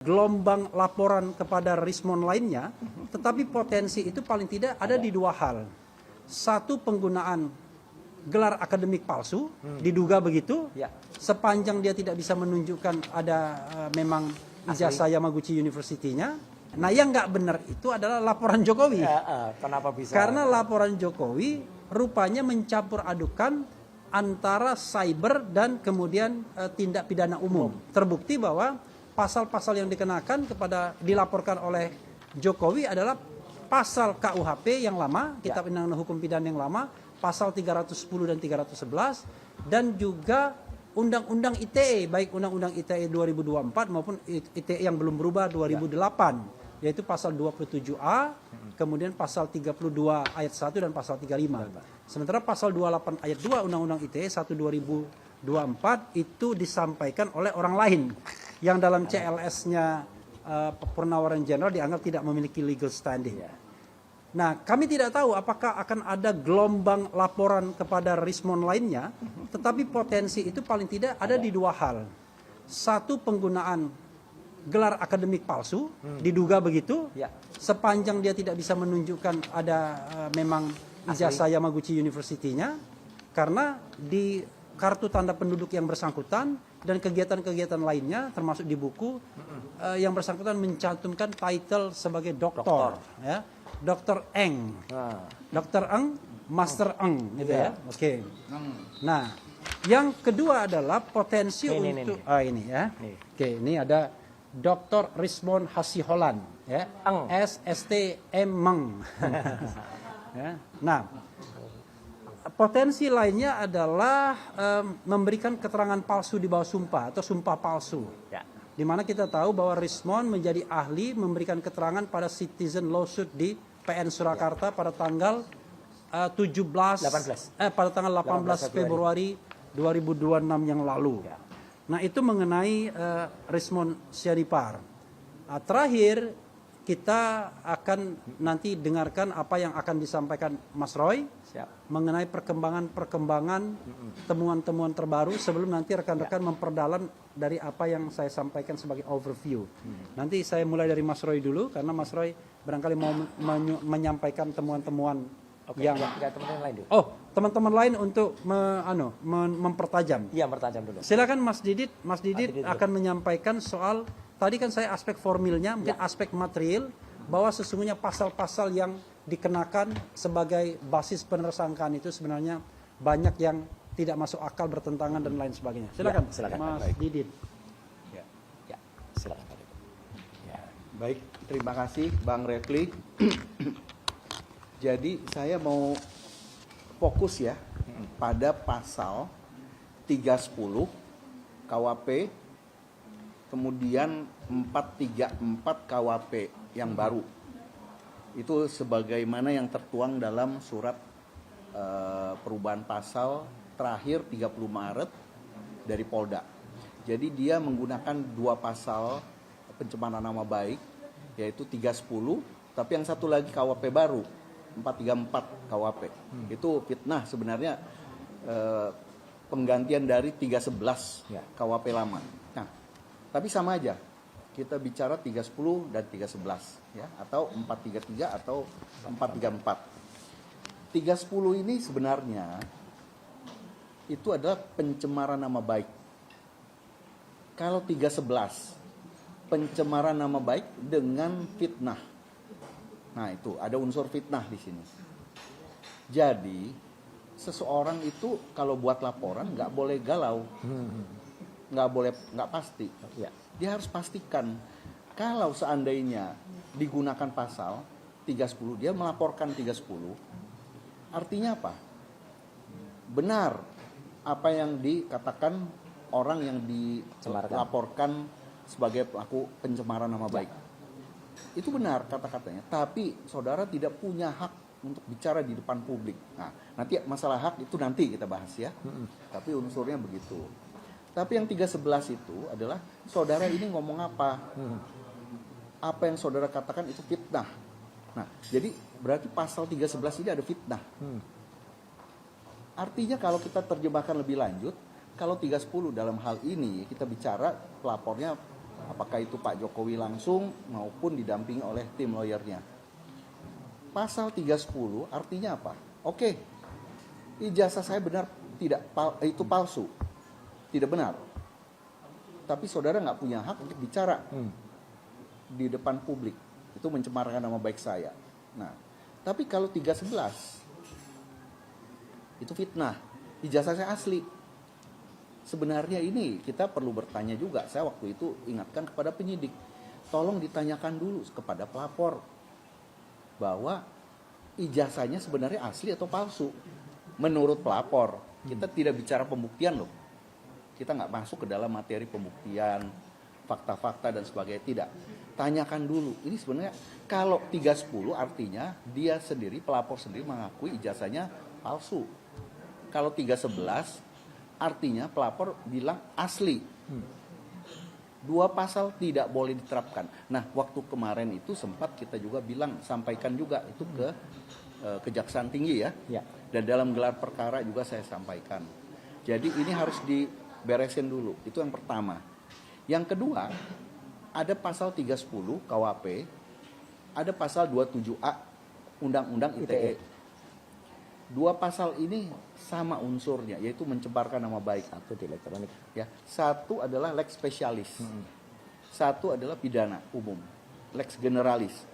gelombang laporan kepada Rismon lainnya, tetapi potensi itu paling tidak ada di dua hal. Satu, penggunaan gelar akademik palsu, diduga begitu, sepanjang dia tidak bisa menunjukkan ada memang ijazah Yamaguchi University-nya. Nah, yang nggak benar itu adalah laporan Jokowi. Kenapa bisa? Karena laporan Jokowi rupanya mencampur adukan antara cyber dan kemudian tindak pidana umum. Terbukti bahwa pasal-pasal yang dikenakan dilaporkan oleh Jokowi adalah pasal KUHP yang lama, Kitab Undang-Undang Hukum Pidana yang lama, pasal 310 dan 311, dan juga Undang-Undang ITE, baik Undang-Undang ITE 2024 maupun ITE yang belum berubah 2008, yaitu pasal 27A, kemudian pasal 32 ayat 1 dan pasal 35. Sementara pasal 28 ayat 2 Undang-Undang ITE 1 2024 itu disampaikan oleh orang lain yang dalam CLS-nya Purnawaran Jenderal dianggap tidak memiliki legal standing. Nah, kami tidak tahu apakah akan ada gelombang laporan kepada Rismon lainnya, tetapi potensi itu paling tidak ada di dua hal. Satu, penggunaan gelar akademik palsu, diduga begitu, sepanjang dia tidak bisa menunjukkan ada memang ijazah Yamaguchi University-nya, karena di kartu tanda penduduk yang bersangkutan dan kegiatan-kegiatan lainnya termasuk di buku yang bersangkutan mencantumkan title sebagai doktor, ya, Dr. Eng, Dr. Eng, Master Eng, gitu ya. Oke. Nah, yang kedua adalah potensi untuk ini ya. Oke, ini ada Dr. Rismon Hasiholan, ya, SSTM Meng. Ya. Nah, potensi lainnya adalah memberikan keterangan palsu di bawah sumpah atau sumpah palsu. Di mana kita tahu bahwa Rismon menjadi ahli memberikan keterangan pada citizen lawsuit di PN Surakarta pada tanggal 18 Februari 2026 yang lalu. Nah, itu mengenai Rismon Syaripar. Terakhir, kita akan nanti dengarkan apa yang akan disampaikan Mas Roy mengenai perkembangan temuan-temuan terbaru sebelum nanti rekan-rekan memperdalam dari apa yang saya sampaikan sebagai overview. Nanti saya mulai dari Mas Roy dulu karena Mas Roy barangkali mau menyampaikan temuan-temuan yang teman-teman lain dulu. Teman-teman lain untuk mempertajam. Iya, mempertajam dulu. Silakan Mas Didit. Mas Didit akan menyampaikan soal tadi kan saya aspek formilnya, mungkin aspek material bahwa sesungguhnya pasal-pasal yang dikenakan sebagai basis penersangkaan itu sebenarnya banyak yang tidak masuk akal, bertentangan dan lain sebagainya. Silakan, Mas Didit. Silakan. Baik, terima kasih Bang Refli. Jadi saya mau fokus ya pada pasal 310 KUHP, kemudian 434 KUHP yang baru. Itu sebagaimana yang tertuang dalam surat perubahan pasal terakhir 30 Maret dari Polda. Jadi dia menggunakan dua pasal pencemaran nama baik, yaitu 310, tapi yang satu lagi KUHP baru, 434 KUHP. Itu fitnah sebenarnya, penggantian dari 311 KUHP lama. Nah, tapi sama aja. Kita bicara 310 dan 311 ya, atau 433 atau 434. 310 ini sebenarnya itu adalah pencemaran nama baik. Kalau 311 pencemaran nama baik dengan fitnah. Nah, itu ada unsur fitnah di sini. Jadi seseorang itu kalau buat laporan nggak boleh galau, nggak pasti. Dia harus pastikan kalau seandainya digunakan pasal 310, dia melaporkan 310, artinya apa? Benar apa yang dikatakan orang yang dilaporkan sebagai pelaku pencemaran nama baik. Itu benar kata-katanya, tapi saudara tidak punya hak untuk bicara di depan publik. Nah, nanti masalah hak itu nanti kita bahas ya. Tapi unsurnya begitu. Tapi yang 311 itu adalah saudara ini ngomong apa? Apa yang saudara katakan itu fitnah. Nah, jadi berarti pasal 311 ini ada fitnah. Artinya kalau kita terjemahkan lebih lanjut, kalau 310 dalam hal ini kita bicara pelapornya Apakah itu Pak Jokowi langsung maupun didampingi oleh tim lawyernya. Pasal 310 artinya apa? Oke, ijazah saya benar tidak itu palsu, tidak benar. Tapi saudara nggak punya hak untuk bicara di depan publik. Itu mencemarkan nama baik saya. Nah, tapi kalau 311 itu fitnah. Ijazah saya asli. Sebenarnya ini kita perlu bertanya juga. Saya waktu itu ingatkan kepada penyidik, tolong ditanyakan dulu kepada pelapor bahwa ijazahnya sebenarnya asli atau palsu. Menurut pelapor, kita tidak bicara pembuktian loh. Kita nggak masuk ke dalam materi pembuktian, fakta-fakta dan sebagainya, tidak. Tanyakan dulu. Ini sebenarnya kalau 310 artinya dia sendiri, pelapor sendiri mengakui ijazahnya palsu. Kalau 311 artinya pelapor bilang asli. Dua pasal tidak boleh diterapkan. Nah, waktu kemarin itu sempat kita juga bilang, sampaikan juga itu ke Kejaksaan Tinggi ya. Ya. Dan dalam gelar perkara juga saya sampaikan. Jadi ini harus diberesin dulu. Itu yang pertama. Yang kedua, ada pasal 310 KUHP, ada pasal 27A Undang-Undang ITE. Dua pasal ini sama unsurnya, yaitu mencemarkan nama baik. Satu di elektronik. Ya, satu adalah lex specialis, satu adalah pidana umum, lex generalis.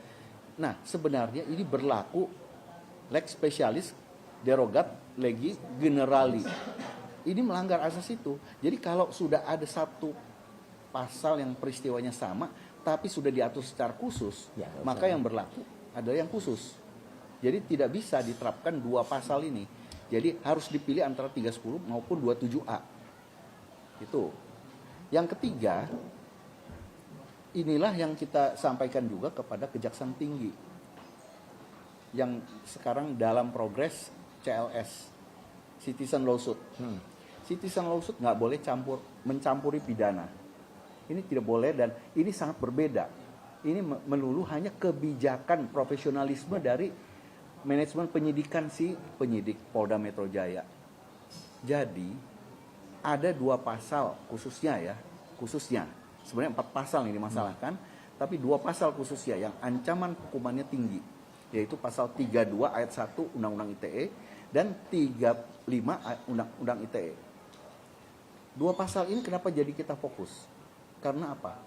Nah, sebenarnya ini berlaku lex specialis derogat legi generali. Ini melanggar asas itu. Jadi kalau sudah ada satu pasal yang peristiwanya sama, tapi sudah diatur secara khusus, Ya, maka yang berlaku adalah yang khusus. Jadi tidak bisa diterapkan dua pasal ini. Jadi harus dipilih antara 310 maupun 27A. Itu. Yang ketiga, inilah yang kita sampaikan juga kepada Kejaksaan Tinggi. Yang sekarang dalam progres CLS, Citizen Lawsuit. Citizen Lawsuit nggak boleh mencampuri pidana. Ini tidak boleh dan ini sangat berbeda. Ini melulu hanya kebijakan profesionalisme dari manajemen penyidikan si penyidik Polda Metro Jaya. Jadi ada dua pasal khususnya sebenarnya 4 pasal ini dimasalahkan, tapi 2 pasal khususnya yang ancaman hukumannya tinggi, yaitu pasal 32 ayat 1 Undang-Undang ITE dan 35 Undang-Undang ITE. 2 pasal ini kenapa jadi kita fokus? Karena apa?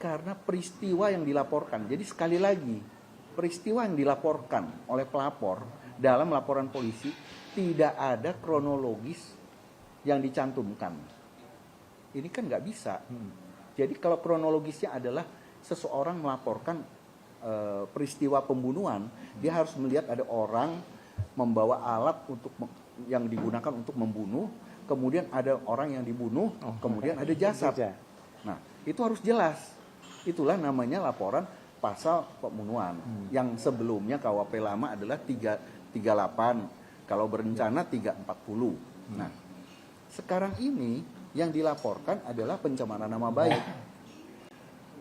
Karena peristiwa yang dilaporkan. Jadi sekali lagi, peristiwa yang dilaporkan oleh pelapor dalam laporan polisi tidak ada kronologis yang dicantumkan. Ini kan nggak bisa. Jadi kalau kronologisnya adalah seseorang melaporkan peristiwa pembunuhan, dia harus melihat ada orang membawa alat yang digunakan untuk membunuh, kemudian ada orang yang dibunuh, kemudian ada jasad. Nah, itu harus jelas. Itulah namanya laporan pasal pembunuhan. Yang sebelumnya KUHP lama adalah 338, kalau berencana 340. Nah, sekarang ini yang dilaporkan adalah pencemaran nama baik.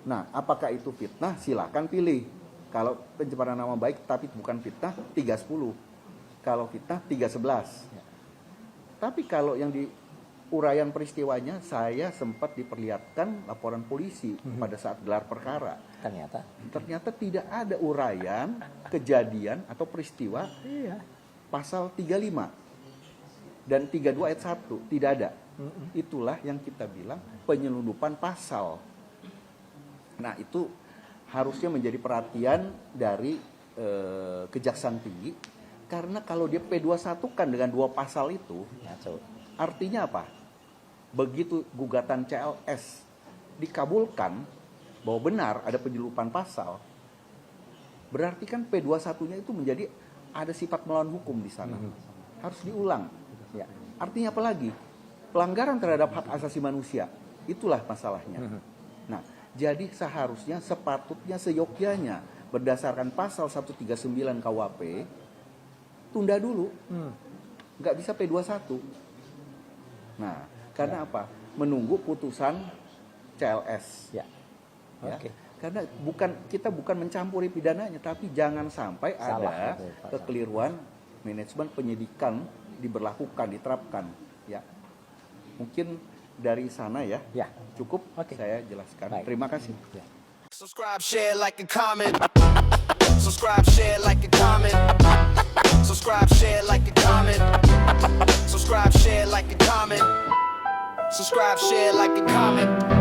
Nah, apakah itu fitnah? Silakan pilih. Kalau pencemaran nama baik tapi bukan fitnah, 310. Kalau fitnah, 311. Tapi kalau yang di uraian peristiwanya, saya sempat diperlihatkan laporan polisi pada saat gelar perkara. Ternyata tidak ada uraian kejadian atau peristiwa pasal 35 dan 32 ayat 1, tidak ada. Itulah yang kita bilang penyelundupan pasal. Nah, itu harusnya menjadi perhatian dari Kejaksaan Tinggi, karena kalau dia P21-kan dengan 2 pasal itu, artinya apa? Begitu gugatan CLS dikabulkan bahwa benar ada penyelundupan pasal, berarti kan P21-nya itu menjadi ada sifat melawan hukum di sana. Harus diulang. Ya. Artinya apa lagi? Pelanggaran terhadap hak asasi manusia. Itulah masalahnya. Nah, jadi seharusnya, sepatutnya, seyogyanya berdasarkan pasal 139 KUHP tunda dulu. Nggak bisa P21. Nah, karena apa? Menunggu putusan CLS. Ya. Karena kita bukan mencampuri pidananya, tapi jangan sampai ada kekeliruan manajemen penyidikan diberlakukan, diterapkan. Ya, mungkin dari sana ya. Ya. Cukup Oke. saya jelaskan. Baik. Terima kasih. Ya. Subscribe, share, like, and comment. Subscribe, share, like, and comment. Subscribe, share, like, and comment. Subscribe, share, like, and comment. Subscribe, share, like, and comment.